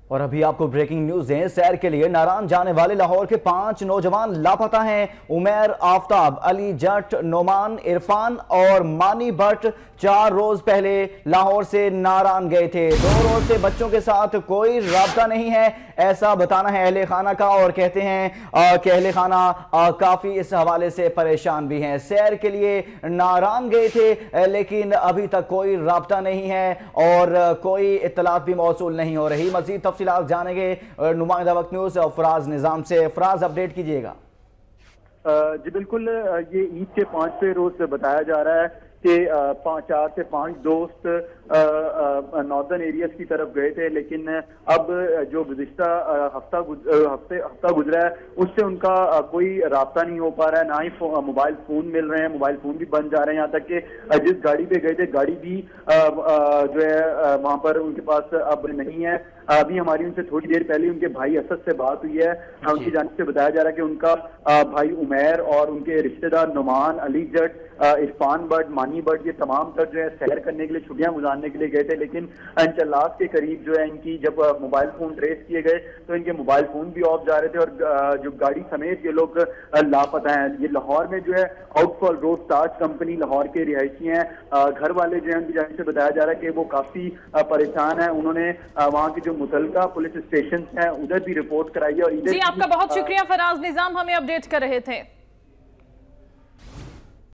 और अभी आपको ब्रेकिंग न्यूज दें, सैर के लिए नारान जाने वाले लाहौर के 5 नौजवान लापता हैं। उमैर, आफताब, अली जट, नोमान, इरफान और मानी भट्ट 4 रोज पहले लाहौर से नारान गए थे। 2 रोज से बच्चों के साथ कोई राब्ता नहीं है, ऐसा बताना है अहले खाना का। और कहते हैं कि अहले खाना काफी इस हवाले से परेशान भी हैं। सैर के लिए नारान गए थे लेकिन अभी तक कोई राब्ता नहीं है और कोई इत्तलात भी मौसूल नहीं हो रही। मजीद तफसीलात जानेंगे नुमाइंदा वक्त न्यूज फराज निजाम से। फराज, अपडेट कीजिएगा। जी बिल्कुल, ये ईद के 5वें रोज से बताया जा रहा है कि 4 से 5 दोस्त नॉर्दर्न एरियाज की तरफ गए थे, लेकिन अब जो गुज़िश्ता हफ्ता गुजरा है उससे उनका कोई राब्ता नहीं हो पा रहा है, ना ही मोबाइल फोन मिल रहे हैं, मोबाइल फोन भी बन जा रहे हैं। यहाँ तक कि जिस गाड़ी पे गए थे गाड़ी भी जो है वहां पर उनके पास अब नहीं है। अभी हमारी उनसे थोड़ी देर पहले उनके भाई असद से बात हुई है। उनकी जानिब से बताया जा रहा है कि उनका भाई उमैर और उनके रिश्तेदार नुमान, अली जट, इरफान भट्ट, मानी भट्ट, ये तमाम तर जो है सैर करने के लिए, छुट्टियां गुजारने के लिए गए थे। लेकिन अंचलास के करीब जो है इनकी जब मोबाइल फोन ट्रेस किए गए तो इनके मोबाइल फोन भी ऑफ जा रहे थे और जो गाड़ी समेत ये लोग लापता हैं। ये लाहौर में जो है आउटफॉल रोड ताज कंपनी लाहौर के रिहायशी हैं। घर वाले जो है उनकी जानिब से बताया जा रहा है कि वो काफी परेशान है। उन्होंने वहाँ के जो मुतलका पुलिस स्टेशन हैं उधर भी रिपोर्ट कराई है। और जी, आपका बहुत शुक्रिया फराज निजाम, हमें अपडेट कर रहे थे।